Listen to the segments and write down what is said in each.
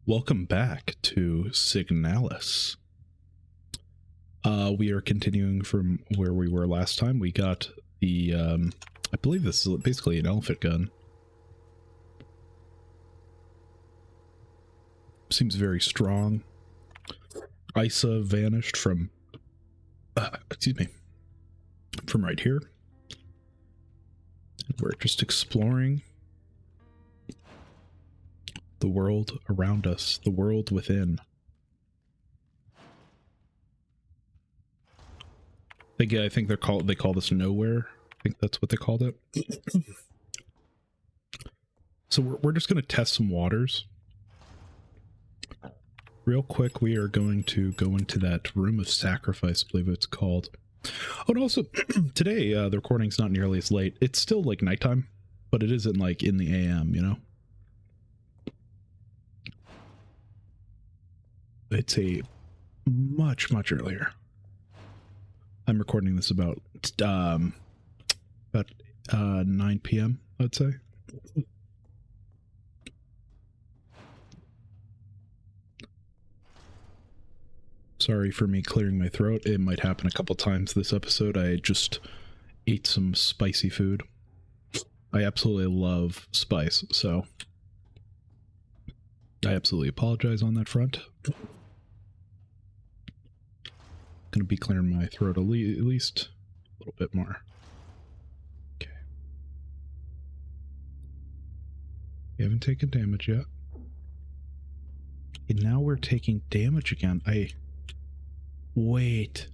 Welcome back to Signalis. We are continuing from where we were last time. We got the, I believe this is basically an elephant gun. Seems very strong. Isa vanished from, excuse me, from right here. We're just exploring the world around us, the world within. I think they call this nowhere. I think that's what they called it. So we're just going to test some waters. Real quick, we are going to go into that room of sacrifice, I believe it's called. Oh, and also, today, the recording's not nearly as late. It's still like nighttime, but it isn't like in the AM, you know? It's a much earlier. I'm recording this about 9 p.m. I'd say. Sorry for me clearing my throat. It might happen a couple times this episode. I just ate some spicy food. I absolutely love spice, so I absolutely apologize on that front. Gonna be clearing my throat at least a little bit more. Okay. We haven't taken damage yet. And now we're taking damage again. Wait.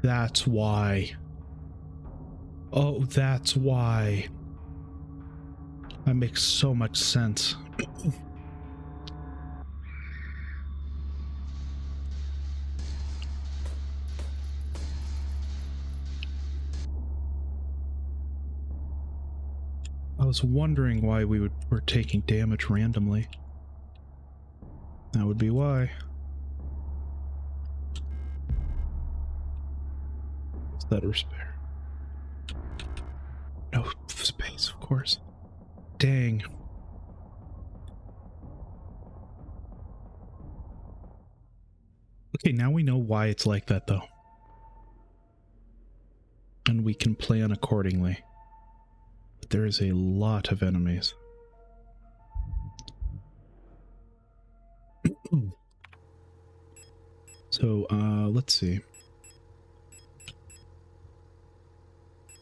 That's why. Oh, that's why. That makes so much sense. I was wondering why were taking damage randomly. That would be why. Is that a repair? No space, of course. Dang. Okay, now we know why it's like that, though. And we can plan accordingly. But there is a lot of enemies. So, let's see.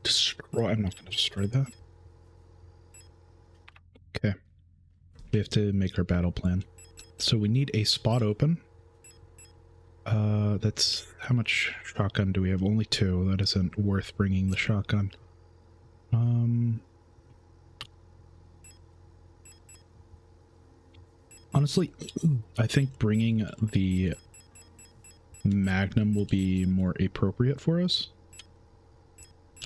Destroy. I'm not going to destroy that. Okay. We have to make our battle plan. So we need a spot open. That's... How much shotgun do we have? Only 2. That isn't worth bringing the shotgun. Honestly, I think bringing the Magnum will be more appropriate for us.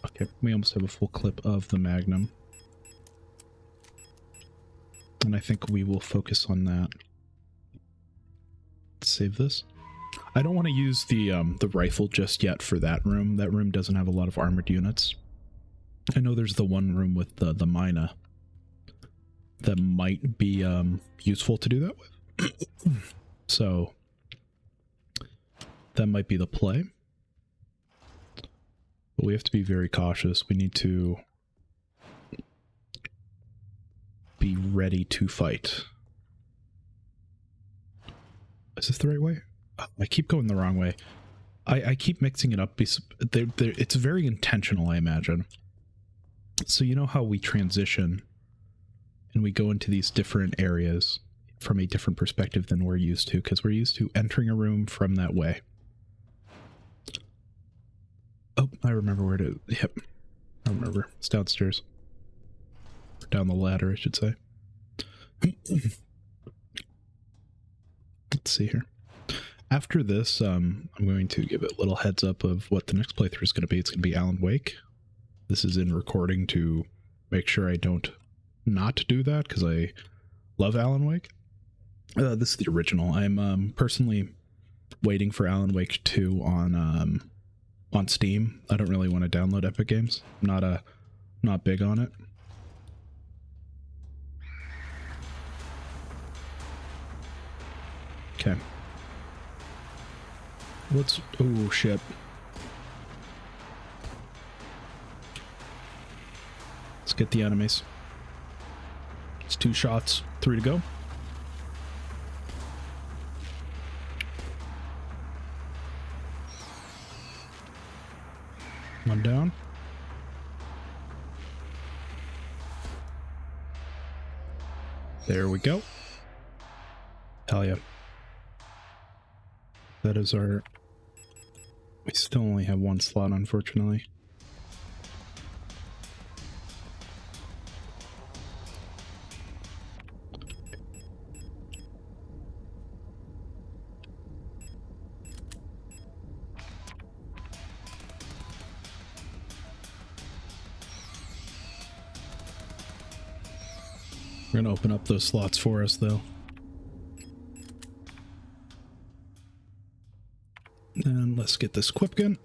Okay, we almost have a full clip of the Magnum. And I think we will focus on that. Let's save this. I don't want to use the rifle just yet for that room. That room doesn't have a lot of armored units. I know there's the one room with the Mina that might be useful to do that with. So that might be the play. But we have to be very cautious. We need to be ready to fight. Is this the right way? Oh, I keep going the wrong way. I keep mixing it up. It's very intentional, I imagine. So you know how we transition and we go into these different areas from a different perspective than we're used to, because we're used to entering a room from that way. Oh, I remember where to... Yep. I remember. It's downstairs. Down the ladder, I should say. Let's see here. After this, I'm going to give a little heads up of what the next playthrough is going to be. It's going to be Alan Wake. This is in recording to make sure I don't not do that, because I love Alan Wake. This is the original. I'm personally waiting for Alan Wake 2 on on Steam. I don't really want to download Epic Games. I'm not big on it. Okay. Oh shit. Let's get the enemies. It's 2 shots, 3 to go. One down. There we go. Hell yeah. That is our... We still only have 1 slot, unfortunately. We're gonna open up those slots for us, though. And let's get this equipped again.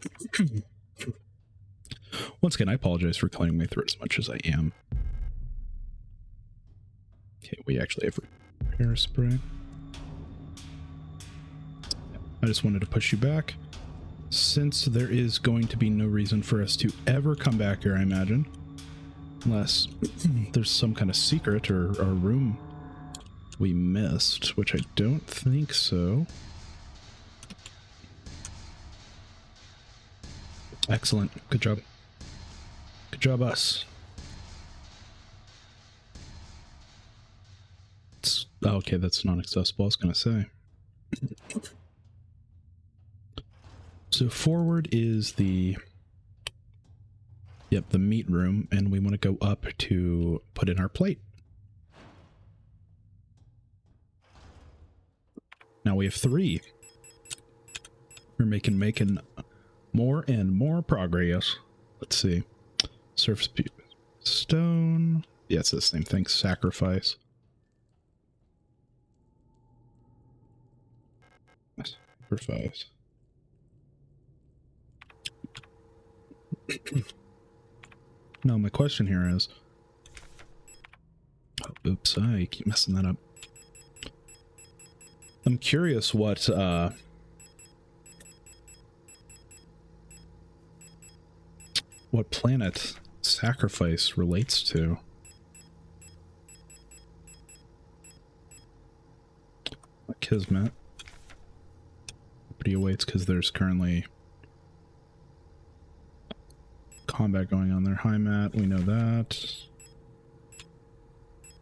Once again, I apologize for clearing my throat as much as I am. Okay, we actually have repair spray. I just wanted to push you back, since there is going to be no reason for us to ever come back here, I imagine. Unless there's some kind of secret or room we missed, which I don't think so. Excellent. Good job. Good job, us. Oh, okay, that's not accessible, I was going to say. So forward is the... Yep, the meat room, and we want to go up to put in our plate. Now we have 3. We're making more and more progress. Let's see. Surface stone. Yeah, it's the same thing. Sacrifice. Sacrifice. No, my question here is... Oh, oops, I keep messing that up. I'm curious what planet sacrifice relates to. Kismet. Nobody awaits because there's currently combat going on there. High mat, we know that.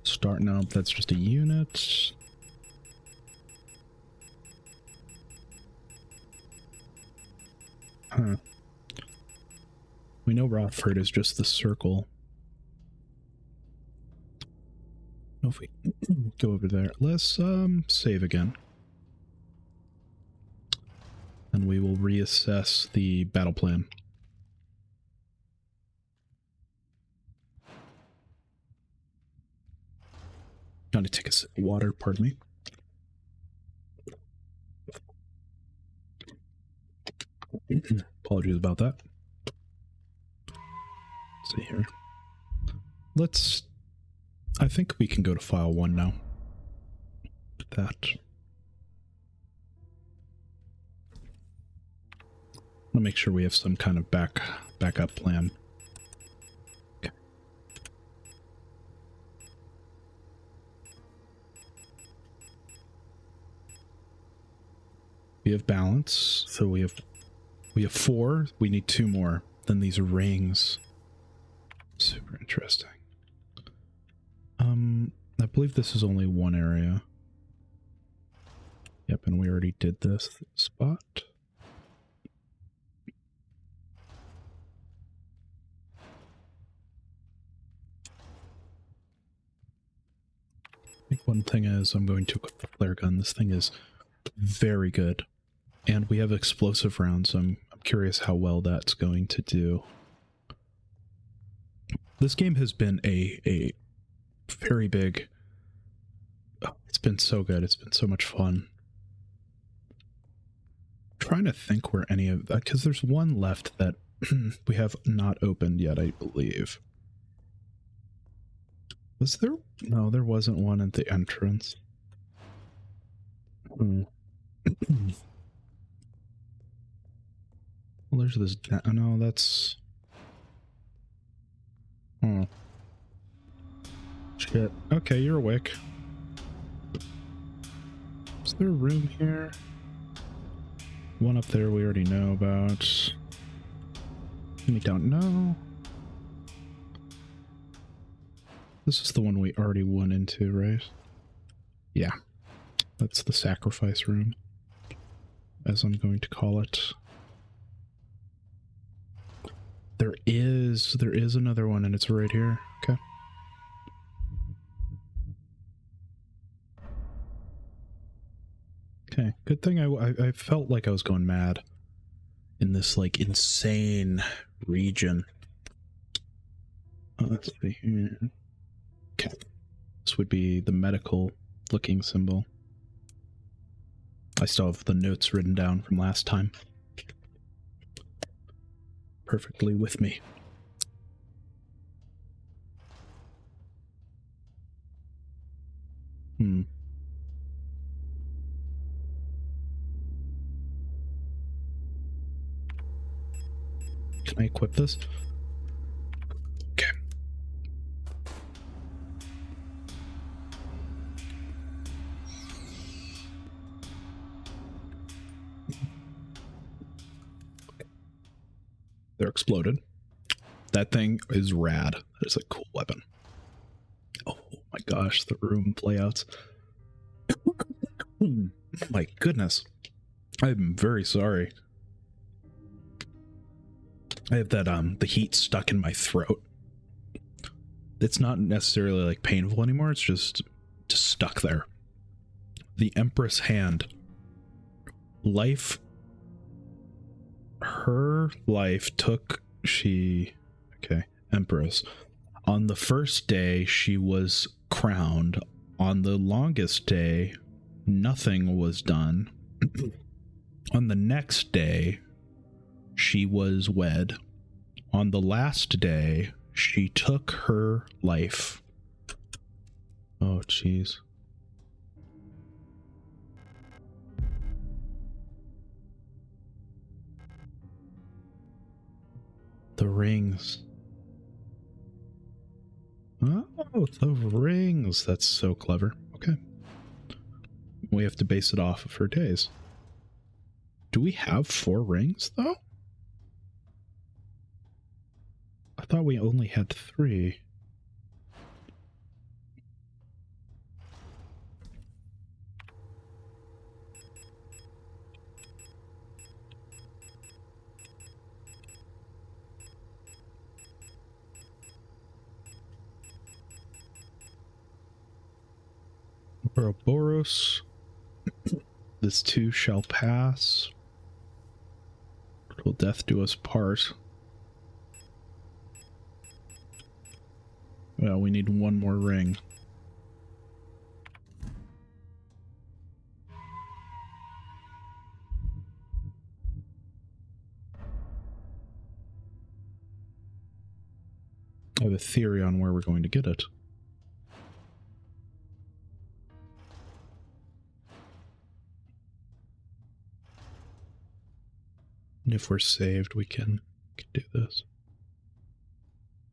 Starting up, that's just a unit. Huh. We know Rothford is just the circle. If we go over there, let's save again. And we will reassess the battle plan. Gotta take a sip of water, pardon me. Apologies about that. Let's see here. I think we can go to file 1 now. That. I'll make sure we have some kind of backup plan. Okay. We have balance, so we have 4. We need 2 more. Then these rings. Super interesting. I believe this is only 1 area. Yep, and we already did this spot. I think one thing is I'm going to equip the flare gun. This thing is very good. And we have explosive rounds, so I'm curious how well that's going to do. This game has been a very big... Oh, it's been so good. It's been so much fun. Trying to think where any of that, because there's one left that we have not opened yet, I believe. Was there? No, there wasn't one at the entrance. Well, there's this. No, that's. Oh. Shit. Okay, you're awake. Is there a room here? One up there we already know about. We don't know. This is the one we already went into, right? Yeah. That's the sacrifice room, as I'm going to call it. There is another one, and it's right here. Okay. Okay, good thing I felt like I was going mad in this, like, insane region. Let's see here. Okay. This would be the medical looking symbol. I still have the notes written down from last time. Perfectly with me. Can I equip this? Okay. They're exploded. That thing is rad. It's a cool weapon. Oh my gosh, the room layouts. My goodness. I'm very sorry. I have that, the heat stuck in my throat. It's not necessarily, like, painful anymore. It's just stuck there. The Empress Hand. Her life took okay, Empress. On the first day, she was crowned. On the longest day, nothing was done. On the next day, she was wed. On the last day, she took her life. Oh, jeez. The rings. Oh, the rings. That's so clever. Okay. We have to base it off of her days. Do we have 4 rings, though? I thought we only had 3. Ouroboros. This too shall pass. Till death do us part. Well, we need one more ring. I have a theory on where we're going to get it. And if we're saved, we can do this.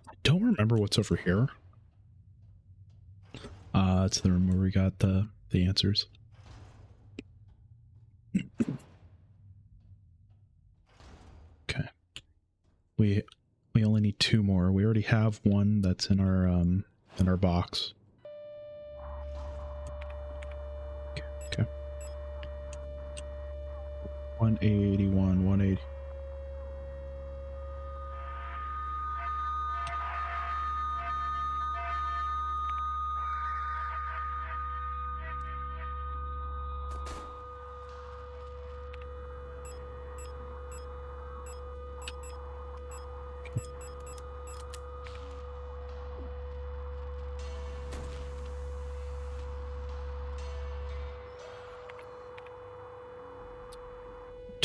I don't remember what's over here. It's the room where we got the answers. Okay. We only need 2 more. We already have one that's in our box. Okay. 181, 180.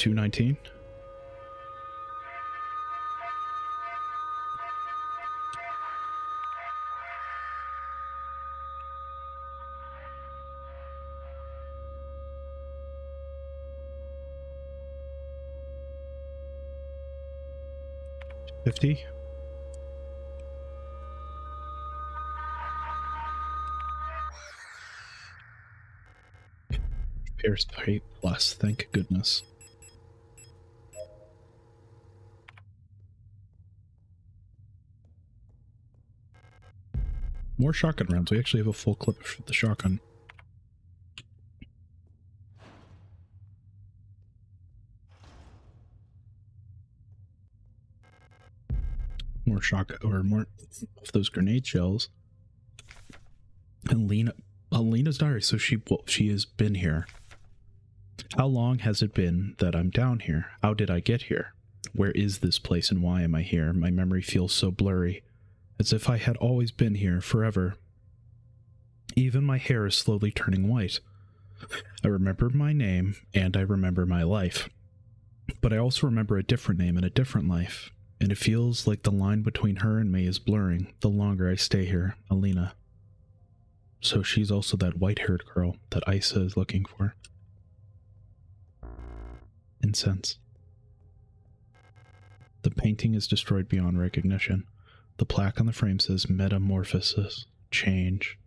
219. $50. Pierce Pay Plus, thank goodness. More shotgun rounds. We actually have a full clip for the shotgun. More shotgun, or more of those grenade shells. And Lena's diary. So she has been here. How long has it been that I'm down here? How did I get here? Where is this place and why am I here? My memory feels so blurry, as if I had always been here forever. Even my hair is slowly turning white. I remember my name, and I remember my life. But I also remember a different name and a different life, and it feels like the line between her and me is blurring the longer I stay here, Alina. So she's also that white-haired girl that Isa is looking for. Incense. The painting is destroyed beyond recognition. The plaque on the frame says metamorphosis, change.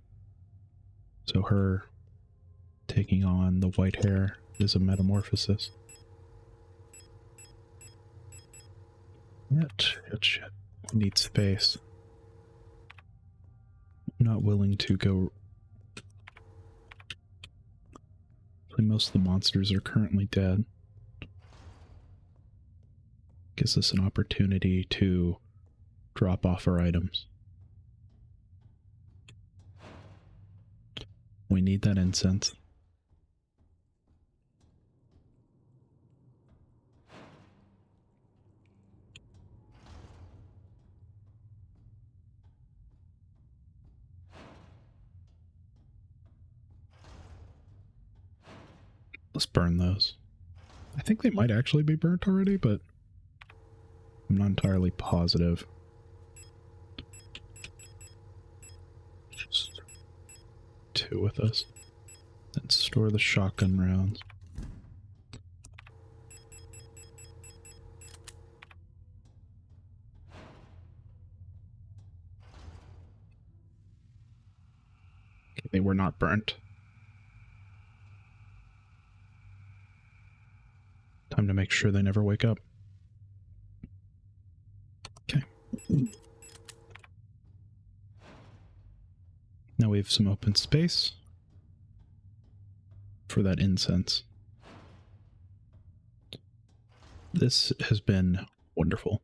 So her taking on the white hair is a metamorphosis. Shit. I need space. I'm not willing to go... Most of the monsters are currently dead. Gives us an opportunity to drop off our items. We need that incense. Let's burn those. I think they might actually be burnt already, but I'm not entirely positive. Just 2 with us. Then store the shotgun rounds. Okay, they were not burnt. Time to make sure they never wake up. Okay. Now we have some open space for that incense. This has been wonderful.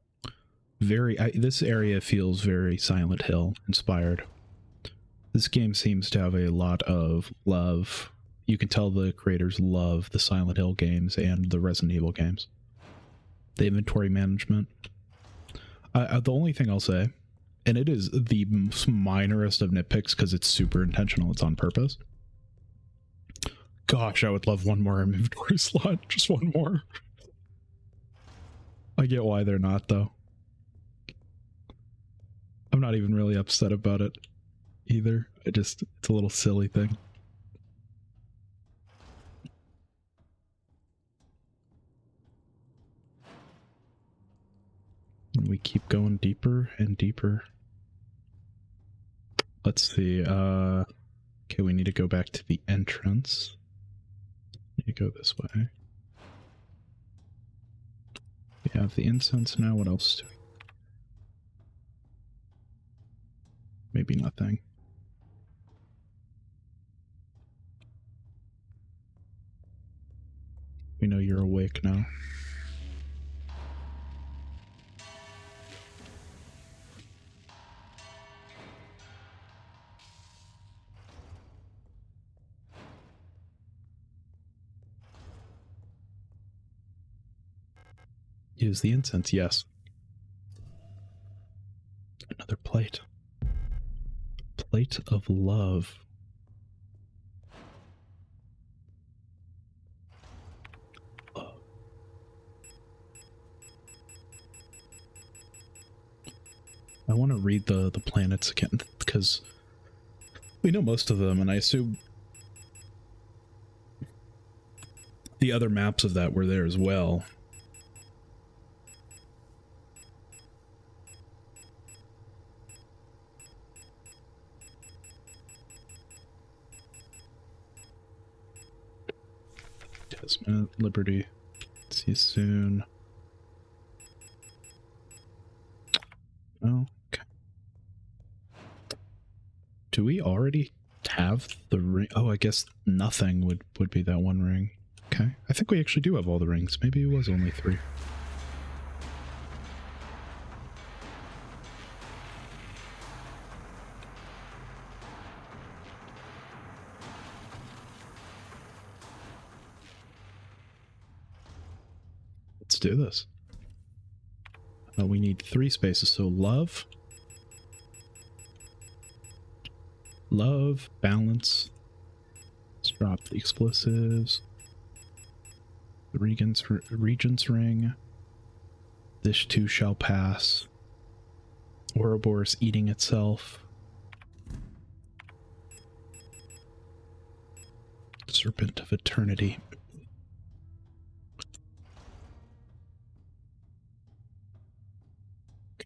This area feels very Silent Hill inspired. This game seems to have a lot of love. You can tell the creators love the Silent Hill games and the Resident Evil games. The inventory management. The only thing I'll say, and it is the minorest of nitpicks because it's super intentional, it's on purpose. Gosh, I would love one more inventory slot, just one more. I get why they're not, though. I'm not even really upset about it either. It's a little silly thing. And we keep going deeper and deeper. Let's see, okay, we need to go back to the entrance. You go this way. We have the incense now, what else do we... Maybe nothing. We know you're awake now. Use the incense, yes. Another plate. Plate of love. Love. I want to read the planets again, because we know most of them, and I assume the other maps of that were there as well. Desmond, Liberty. See you soon. Oh, okay. Do we already have the ring? Oh, I guess nothing would be that one ring. Okay. I think we actually do have all the rings. Maybe it was only 3. Let's do this. We need 3 spaces, so love, balance. Let's drop the explosives. The Regent's ring. This too shall pass. Ouroboros eating itself. Serpent of Eternity.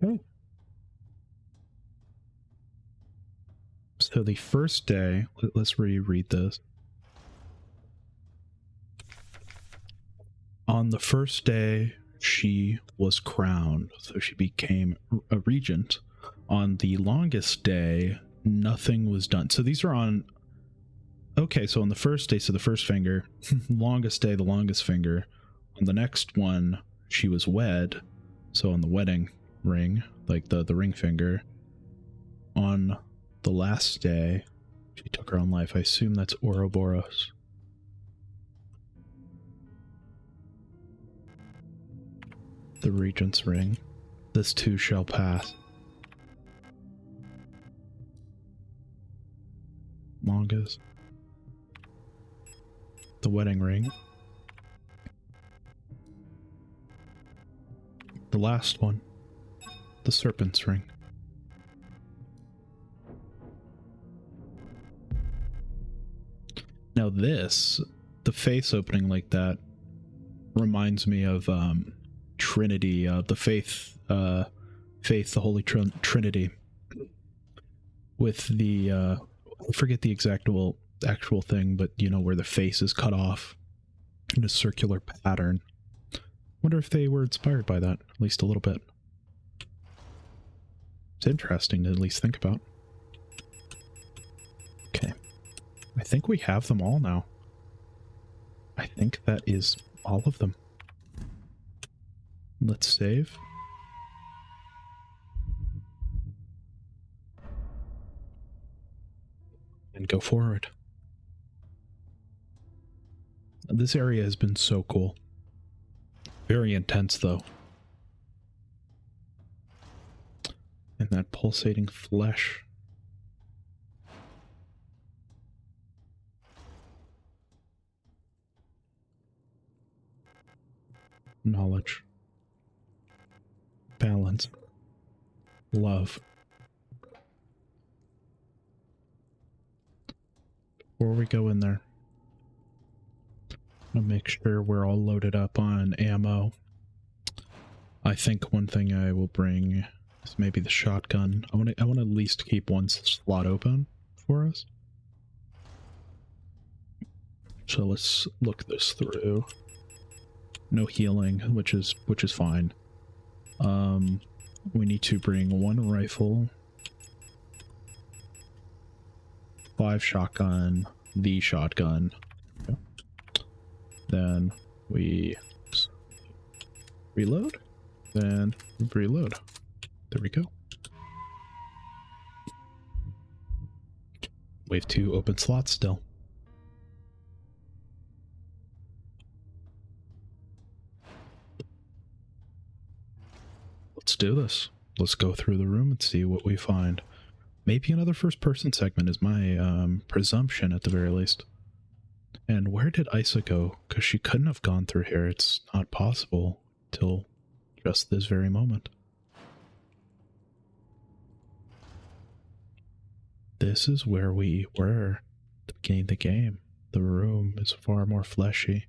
Okay. So the first day, let's reread this. On the first day, she was crowned, so she became a regent. On the longest day, nothing was done. So these are on... Okay, so on the first day, so the first finger, longest day, the longest finger. On the next one, she was wed, so on the wedding ring, like the ring finger. On the last day, she took her own life. I assume that's Ouroboros. The Regent's ring. This too shall pass. Longest. The wedding ring. The last one. The serpent's ring. Now this, the face opening like that, reminds me of Trinity, the faith, the Holy Trinity, with the I forget the actual thing, but you know, where the face is cut off in a circular pattern. Wonder if they were inspired by that, at least a little bit. It's interesting to at least think about. Okay, I think we have them all now. I think that is all of them. Let's save. And go forward. This area has been so cool. Very intense, though. And that pulsating flesh. Knowledge. Balance. Love. Before we go in there, I'll make sure we're all loaded up on ammo. I think one thing I will bring is maybe the shotgun. I want to at least keep one slot open for us. So let's look this through. No healing, which is fine. We need to bring 1 rifle, 5 shotgun, the shotgun. Okay. Then we reload, then reload. There we go. We have 2 open slots still. Let's do this. Let's go through the room and see what we find. Maybe another first-person segment is my presumption at the very least. And where did Isa go? Because she couldn't have gone through here. It's not possible till just this very moment. This is where we were at the beginning of the game. The room is far more fleshy.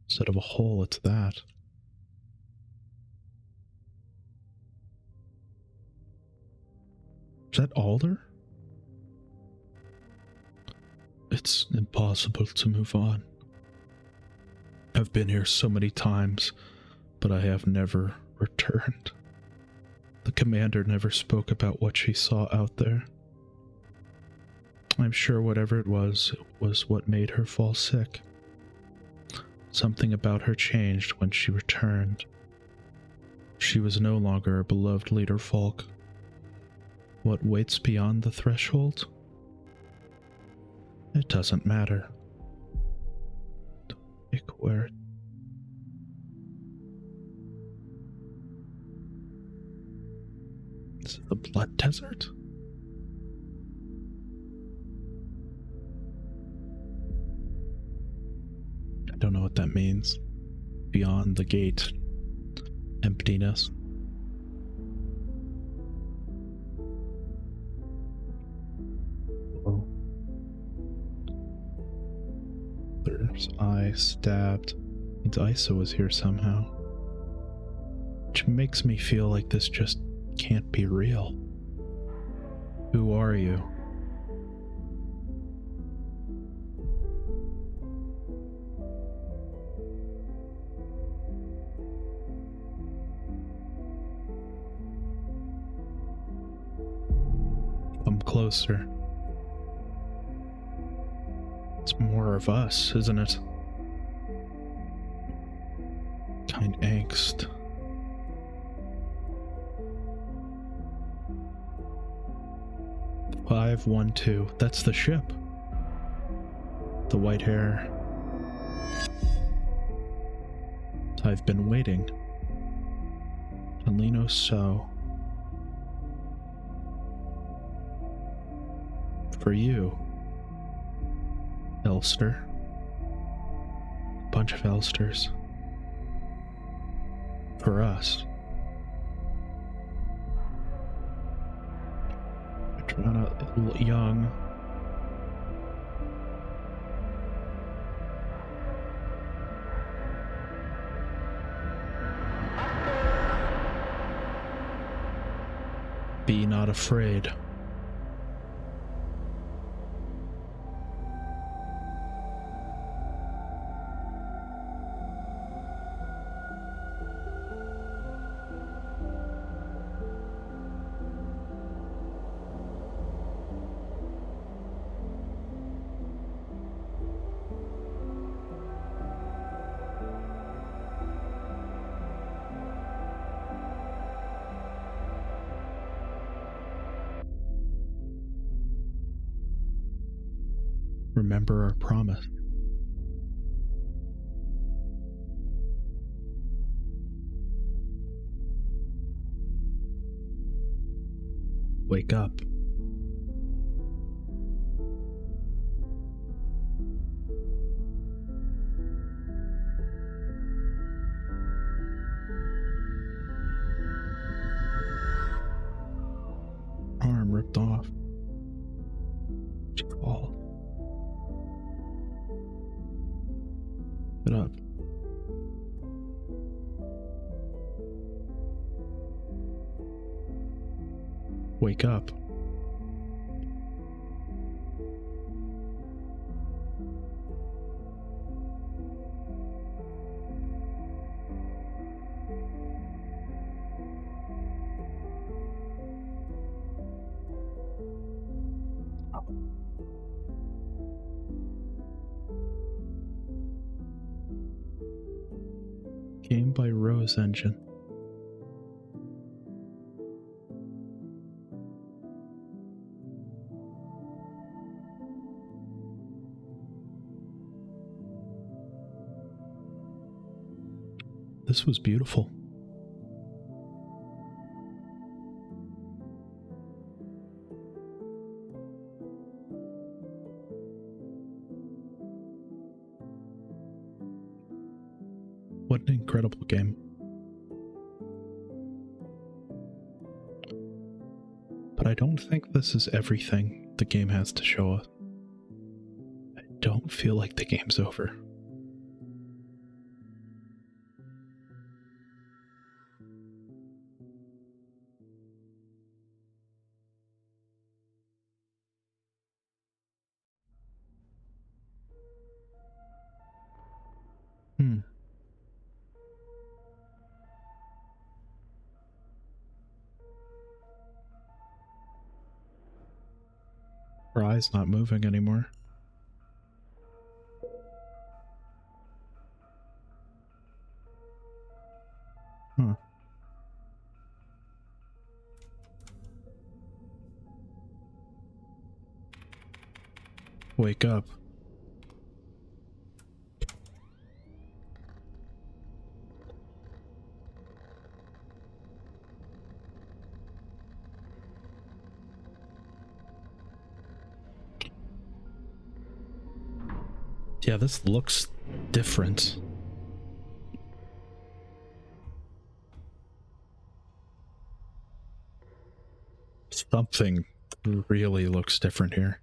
Instead of a hole, it's that. Is that Alder? It's impossible to move on. I've been here so many times, but I have never returned. The commander never spoke about what she saw out there. I'm sure whatever it was what made her fall sick. Something about her changed when she returned. She was no longer a beloved leader folk. What waits beyond the threshold? It doesn't matter. Where? Is it the Blood Desert? I don't know what that means. Beyond the gate. Emptiness. Oh. There's eye stabbed. Means Isa was here somehow. Which makes me feel like this just can't be real. Who are you? Come closer. It's more of us, isn't it? Kind angst. "512. That's the ship. The white hair. I've been waiting. Alino So. For you. Elster. A bunch of Elsters. For us. Patrona Young. Be not afraid. Remember our promise. Wake up. Arm ripped off. She falls. Get up. Wake up. Game by Rose Engine. This was beautiful. What an incredible game. But I don't think this is everything the game has to show us. I don't feel like the game's over. Her eye's not moving anymore. Huh. Wake up. Yeah, this looks different. Something really looks different here.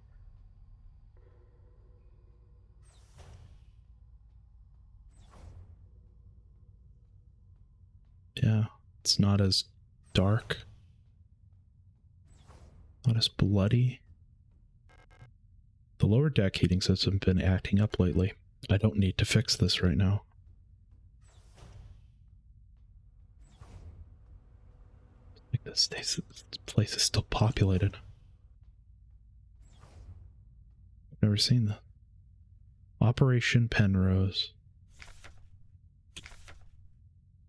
Yeah, it's not as dark. Not as bloody. The lower deck heating system has been acting up lately. I don't need to fix this right now. Like this place is still populated. I've never seen that. Operation Penrose.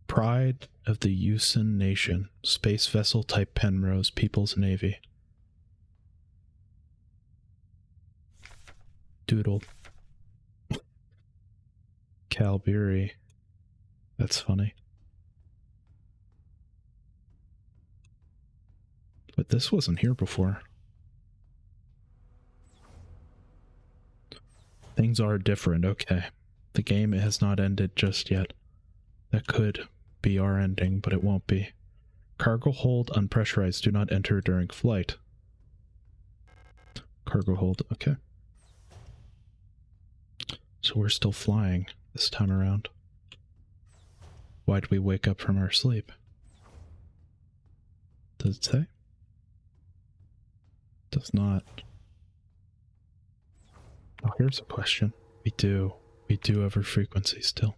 Pride of the Yusen Nation. Space vessel type Penrose. People's Navy. Doodle. Calbiri. That's funny. But this wasn't here before. Things are different, okay. The game has not ended just yet. That could be our ending, but it won't be. Cargo hold unpressurized. Do not enter during flight. Cargo hold, okay. So we're still flying this time around. Why'd we wake up from our sleep? Does it say? Does not. Oh, here's a question. We do have our frequency still.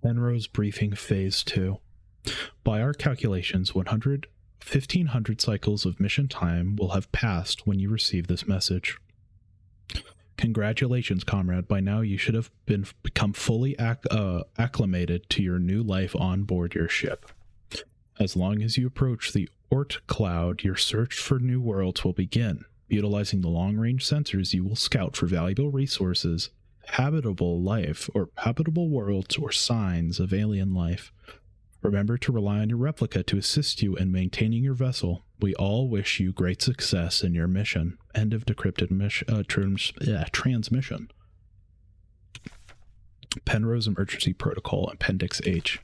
Penrose briefing phase 2. By our calculations, 1,500 cycles of mission time will have passed when you receive this message. Congratulations, comrade. By now you should have become fully acclimated to your new life on board your ship. As long as you approach the Oort cloud, your search for new worlds will begin. Utilizing the long-range sensors, you will scout for valuable resources, habitable life, or habitable worlds, or signs of alien life. Remember to rely on your replica to assist you in maintaining your vessel. We all wish you great success in your mission. End of decrypted transmission. Penrose Emergency Protocol, Appendix H.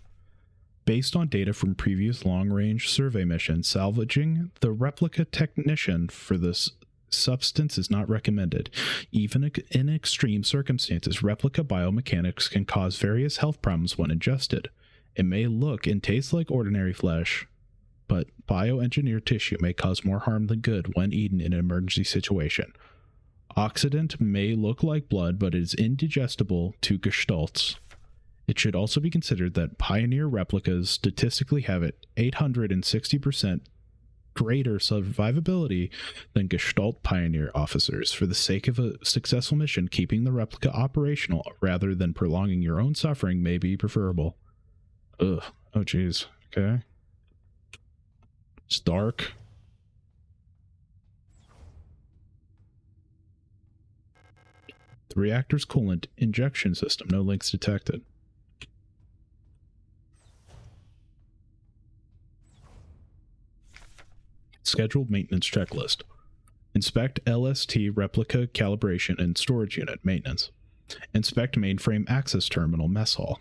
Based on data from previous long-range survey missions, salvaging the replica technician for this substance is not recommended. Even in extreme circumstances, replica biomechanics can cause various health problems when ingested. It may look and taste like ordinary flesh, but bioengineered tissue may cause more harm than good when eaten in an emergency situation. Oxidant may look like blood, but it is indigestible to gestalts. It should also be considered that Pioneer replicas statistically have an 860% greater survivability than Gestalt Pioneer officers. For the sake of a successful mission, keeping the replica operational rather than prolonging your own suffering may be preferable. Ugh. Oh, jeez. Okay. It's dark. The reactor's coolant injection system. No links detected. Scheduled maintenance checklist. Inspect LST replica calibration and storage unit maintenance. Inspect mainframe access terminal mess hall.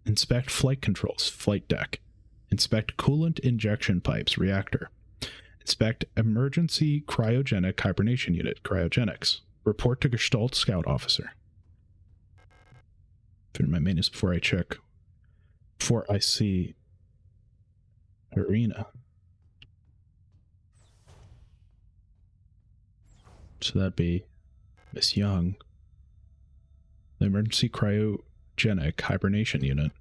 Inspect flight controls flight deck. Inspect coolant injection pipes reactor. Inspect emergency cryogenic hibernation unit cryogenics. Report to Gestalt Scout Officer. Finish my maintenance before I see Arena. So that'd be Miss Young. The emergency cryogenic hibernation unit.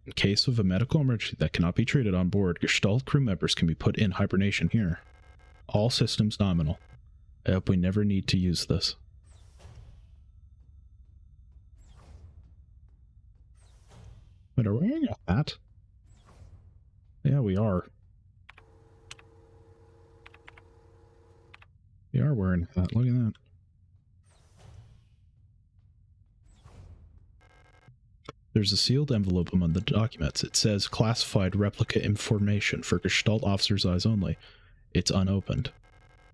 In case of a medical emergency that cannot be treated on board, Gestalt crew members can be put in hibernation here. All systems nominal. I hope we never need to use this. Wait, are we wearing a hat? Yeah, we are. We are wearing a hat. Look at that. There's a sealed envelope among the documents. It says classified replica information for Gestalt officers' eyes only. It's unopened.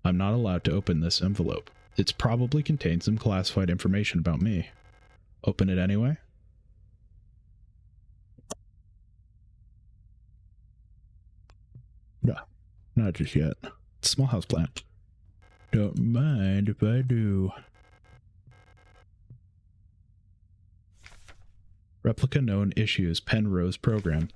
I'm not allowed to open this envelope. It probably contains some classified information about me. Open it anyway? No, not just yet. Small house plant. Don't mind if I do. Replica known issues Penrose program.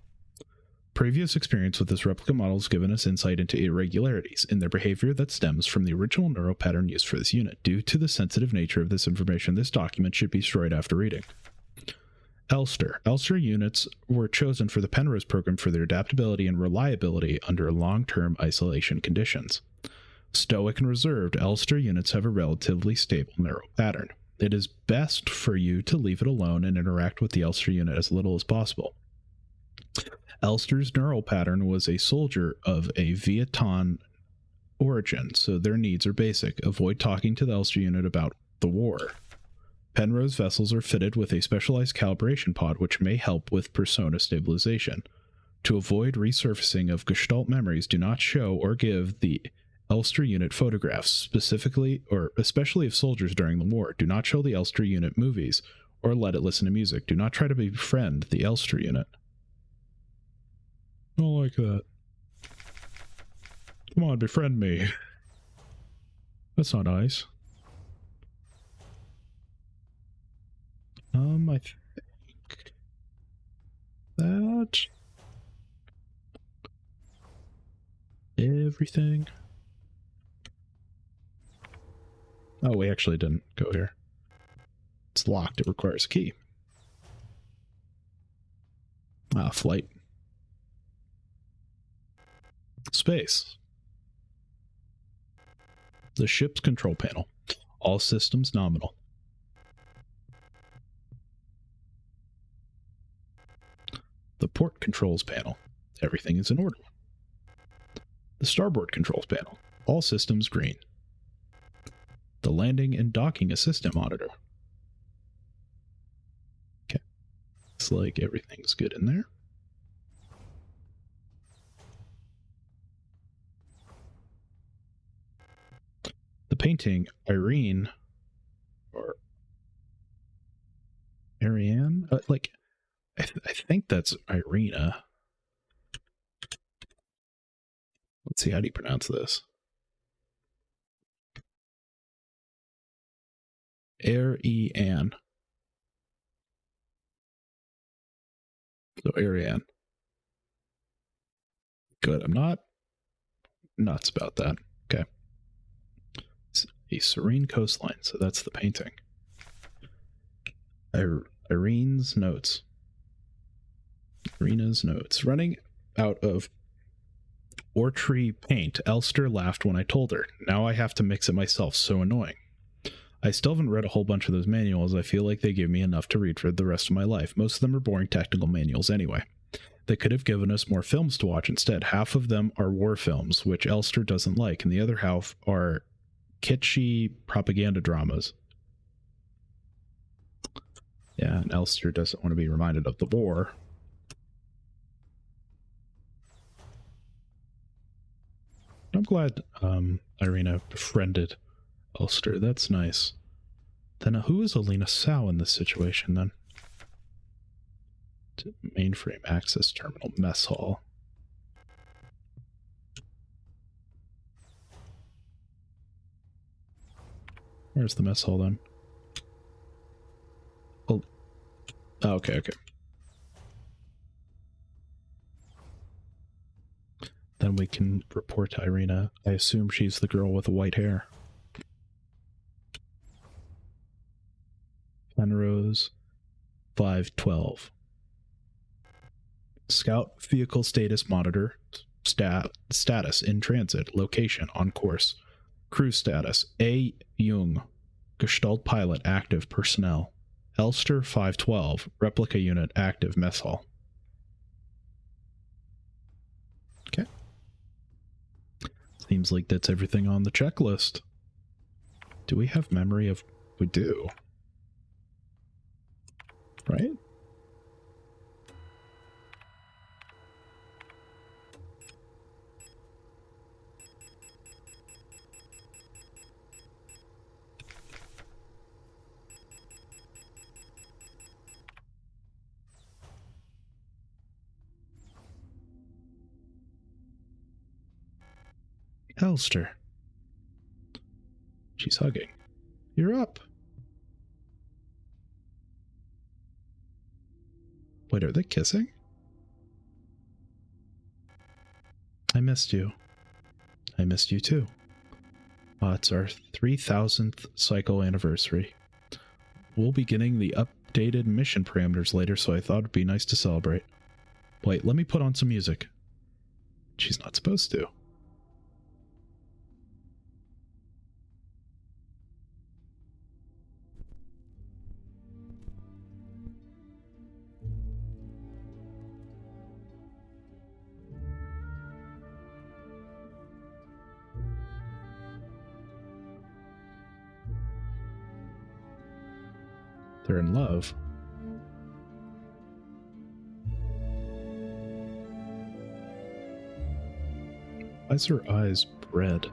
Previous experience with this replica model has given us insight into irregularities in their behavior that stems from the original neural pattern used for this unit. Due to the sensitive nature of this information, this document should be destroyed after reading. Elster. Elster units were chosen for the Penrose program for their adaptability and reliability under long-term isolation conditions. Stoic and reserved, Elster units have a relatively stable neural pattern. It is best for you to leave it alone and interact with the Elster unit as little as possible. Elster's neural pattern was a soldier of a Vietnam origin, so their needs are basic. Avoid talking to the Elster unit about the war. Penrose vessels are fitted with a specialized calibration pod which may help with persona stabilization. To avoid resurfacing of Gestalt memories, do not show or give the Elster unit photographs, specifically or especially of soldiers during the war. Do not show the Elster unit movies or let it listen to music. Do not try to befriend the Elster unit. I don't like that. Come on, befriend me. That's not nice. I think that everything. Oh, we actually didn't go here. It's locked. It requires a key. Ah, flight. Space. The ship's control panel. All systems nominal. The port controls panel. Everything is in order. The starboard controls panel. All systems green. The landing and docking assistant monitor. Okay. Looks like everything's good in there. The painting, Irene, or Ariane? I think that's Irina. Let's see, how do you pronounce this? Ariane. So Ariane. Good, I'm not nuts about that. Okay. It's a serene coastline, so that's the painting. Irene's notes. Irina's notes. Running out of Ortree paint, Elster laughed when I told her. Now I have to mix it myself, so annoying. I still haven't read a whole bunch of those manuals. I feel like they give me enough to read for the rest of my life. Most of them are boring technical manuals anyway. They could have given us more films to watch instead. Half of them are war films, which Elster doesn't like, and the other half are kitschy propaganda dramas. Yeah, and Elster doesn't want to be reminded of the war. I'm glad Irina befriended Ulster, that's nice. Then who is Alina Sow in this situation then? Mainframe access terminal mess hall. Where's the mess hall then? Oh, okay. Then we can report to Irina. I assume she's the girl with the white hair. Penrose 512. Scout vehicle status monitor. Status in transit. Location on course. Crew status A. Jung. Gestalt pilot active personnel. Elster 512. Replica unit active mess hall. Okay. Seems like that's everything on the checklist. Do we have memory of... We do. Right? Elster. She's hugging. You're up. Wait, are they kissing? I missed you. I missed you too. It's our 3000th cycle anniversary. We'll be getting the updated mission parameters later, so I thought it'd be nice to celebrate. Wait, let me put on some music. She's not supposed to. They're in love. Why is her eyes red?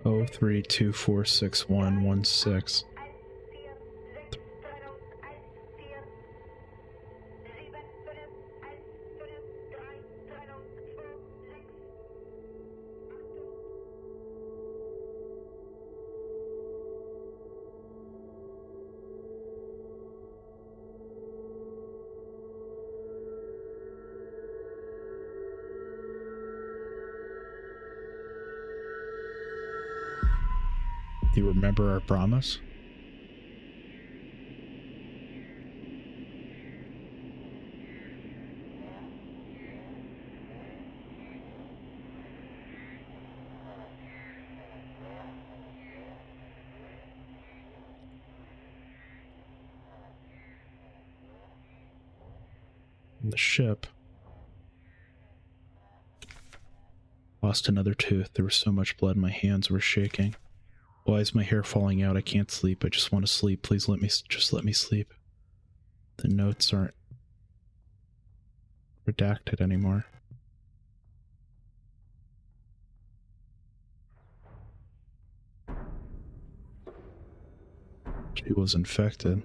Oh, 3246116. Do you remember our promise? The ship. Lost another tooth. There was so much blood, my hands were shaking. Why is my hair falling out? I can't sleep. I just want to sleep. Please let me sleep. The notes aren't redacted anymore. She was infected.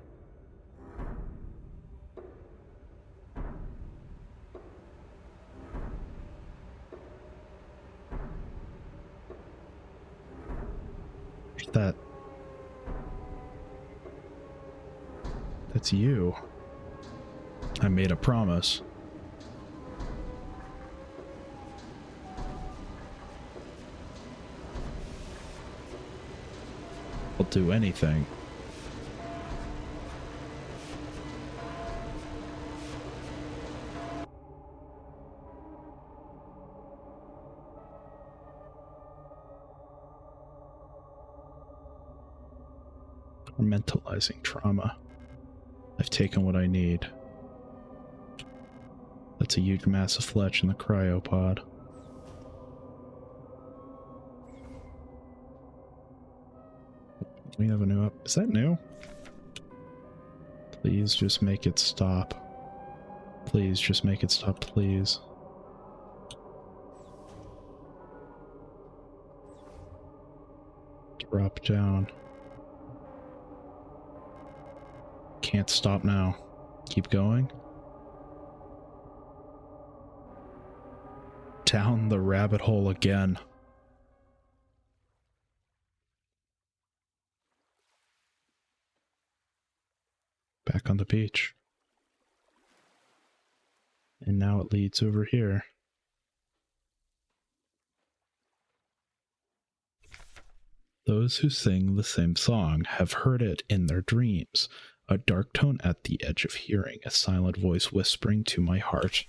That's you. I made a promise. I'll do anything. Mentalizing trauma. I've taken what I need. That's a huge mass of flesh in the cryopod. We have a new up. Is that new? Please just make it stop. Please just make it stop, please. Drop down. Can't stop now. Keep going. Down the rabbit hole again. Back on the beach. And now it leads over here. Those who sing the same song have heard it in their dreams, a dark tone at the edge of hearing, a silent voice whispering to my heart.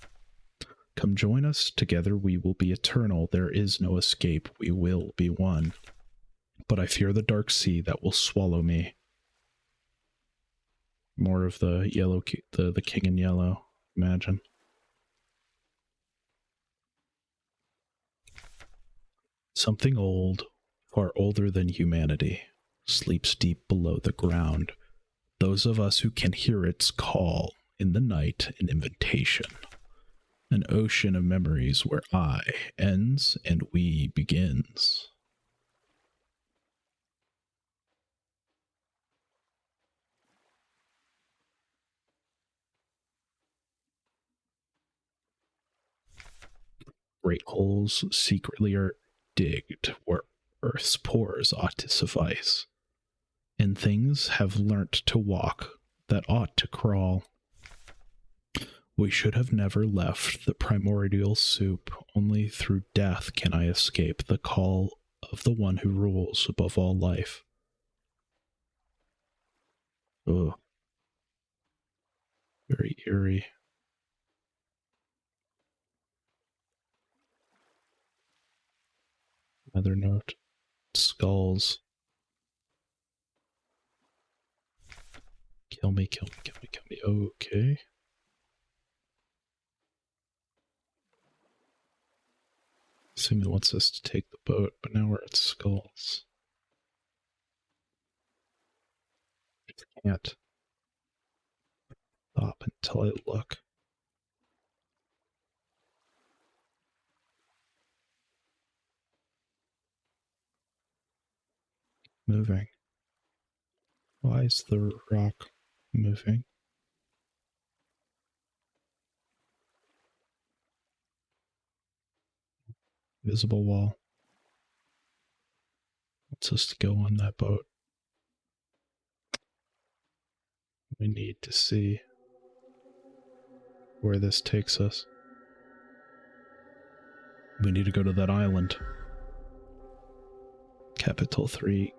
Come join us, together we will be eternal, there is no escape, we will be one. But I fear the dark sea that will swallow me. More of the yellow, the king in yellow, imagine. Something old, far older than humanity, sleeps deep below the ground. Those of us who can hear its call in the night, an invitation. An ocean of memories where I ends and we begins. Great holes secretly are digged where earth's pores ought to suffice. And things have learnt to walk that ought to crawl. We should have never left the primordial soup. Only through death can I escape the call of the one who rules above all life. Ugh. Very eerie. Another note. Skulls. Kill me, kill me, kill me, kill me. Okay. Assuming it wants us to take the boat, but now we're at skulls. Just can't stop until I look. Moving. Why is the rock moving? Visible wall. Wants us to go on that boat. We need to see where this takes us. We need to go to that island. Capital 3.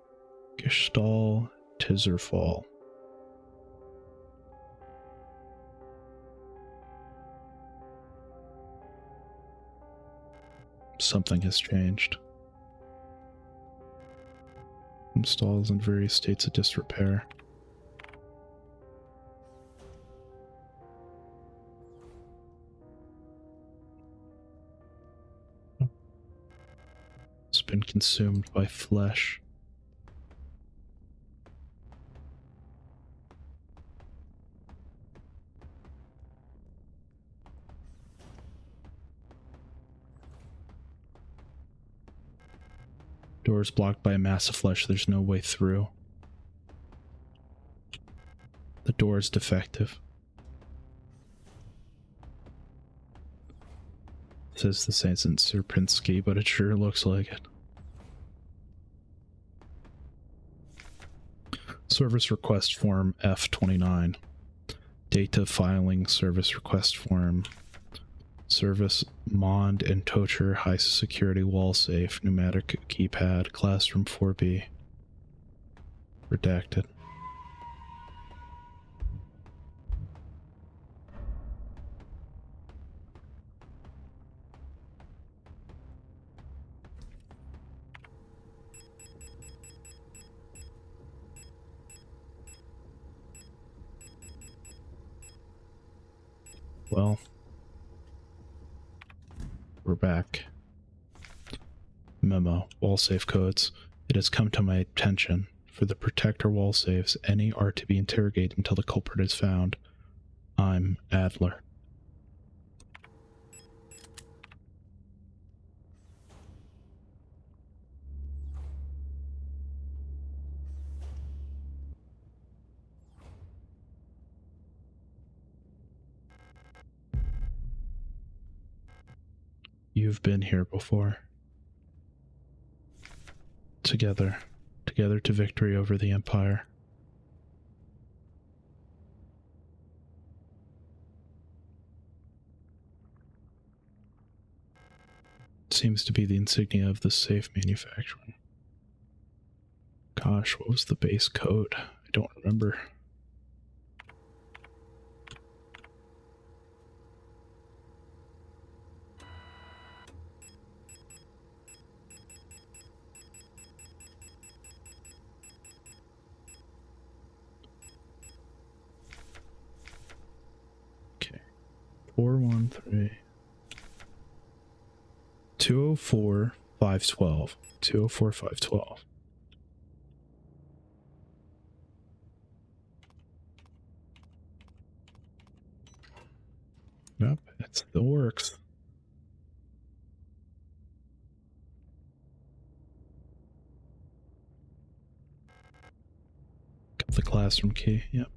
Gestalt Tizerfall. Something has changed. Stalls in various states of disrepair. It's been consumed by flesh. Door is blocked by a mass of flesh. There's no way through. The door is defective. It says this isn't Sierpinski, but it sure looks like it. Service request form F29. Data filing service request form. Service Mond and Tocher high security wall safe. Pneumatic keypad. Classroom 4B. Redacted. Well, we're back. Memo. Wall safe codes. It has come to my attention for the protector wall saves. Any are to be interrogated until the culprit is found. I'm Adler. You've been here before. Together to victory over the Empire. Seems to be the insignia of the safe manufacturing. Gosh, what was the base code? I don't remember. Okay. 413. 204 512. 204 512. Yep, it still works. Got the classroom key, yep.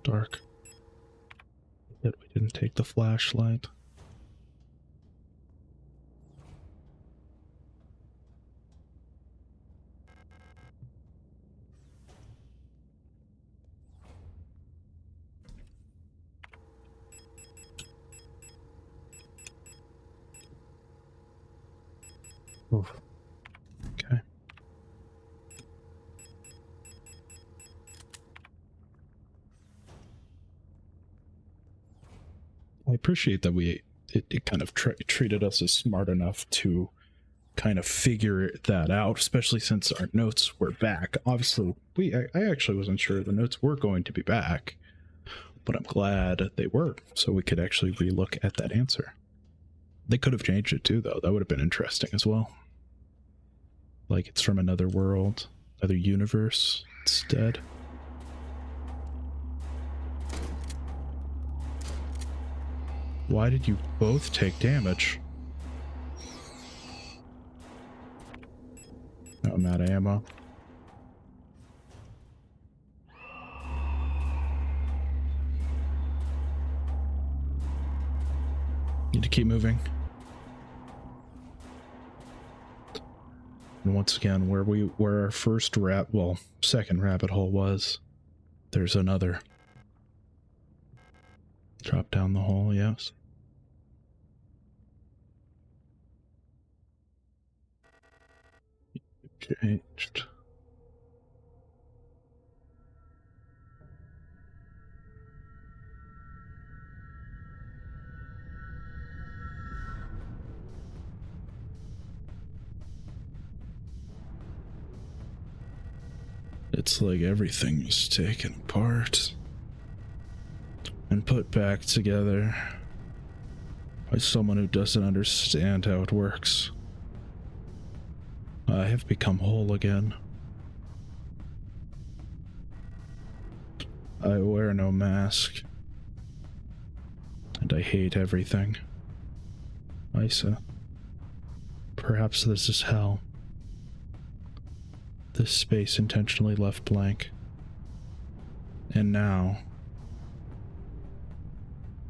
Dark. Yet we didn't take the flashlight. Oof. Okay. I appreciate that it kind of treated us as smart enough to kind of figure that out, especially since our notes were back. Obviously, I actually wasn't sure the notes were going to be back, but I'm glad they were, so we could actually relook at that answer. They could have changed it too, though. That would have been interesting as well. Like it's from another world, another universe instead. Why did you both take damage? Oh, I'm out of ammo. Need to keep moving. And once again, where our first second rabbit hole was, there's another. Drop down the hole, yes. Changed. It's like everything was taken apart and put back together by someone who doesn't understand how it works. I have become whole again. I wear no mask. And I hate everything. Isa. Perhaps this is hell. This space intentionally left blank. And now...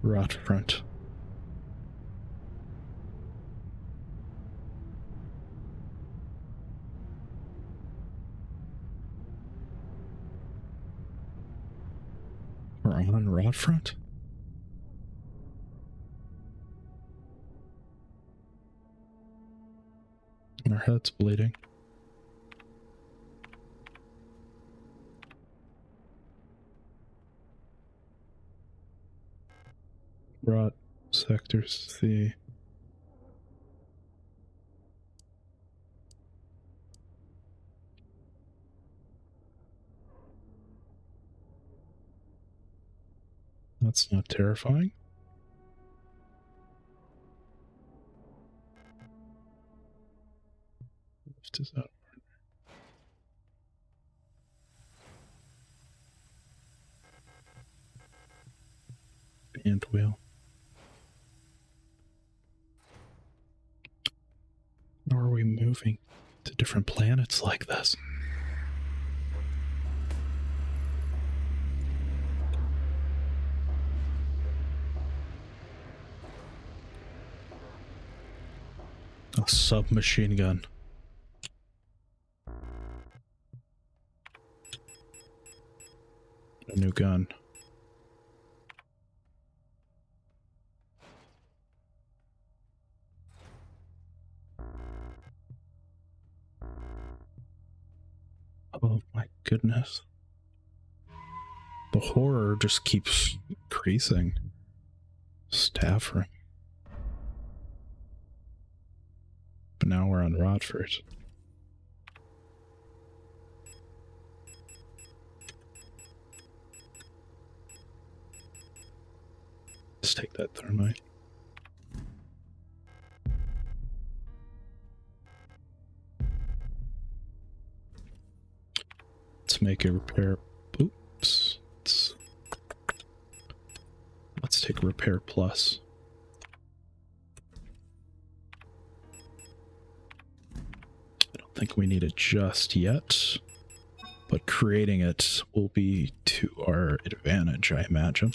Rot front. We're on Rot front? Our head's bleeding. Rot Sector C. That's not terrifying. Lift is out. Band wheel. How are we moving to different planets like this? A submachine gun. A new gun. Oh my goodness. The horror just keeps increasing. Staff room. But now we're on Rodford. Let's take that thermite. Let's make a repair. Oops. Let's take repair plus. I don't think we need it just yet, but creating it will be to our advantage, I imagine.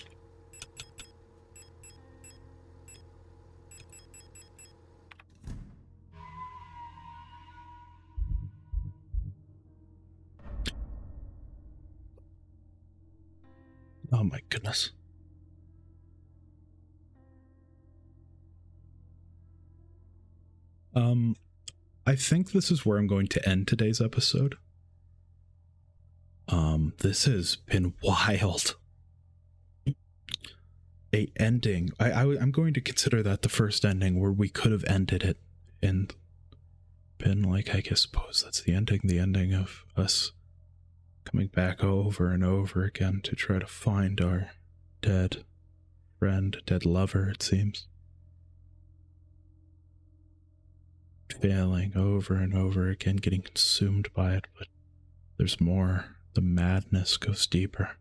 Oh my goodness. I think this is where I'm going to end today's episode. This has been wild. A ending. I'm going to consider that the first ending where we could have ended it and been like, I guess, suppose that's the ending of us coming back over and over again to try to find our dead friend, dead lover, it seems. Failing over and over again, getting consumed by it, but there's more. The madness goes deeper.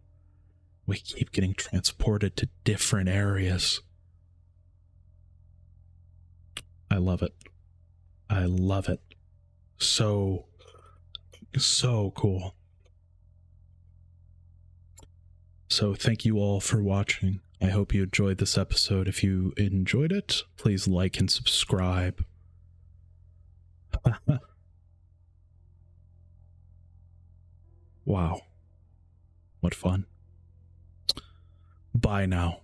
We keep getting transported to different areas. I love it. I love it. So cool. So thank you all for watching. I hope you enjoyed this episode. If you enjoyed it, please like and subscribe. Wow. What fun. Bye now.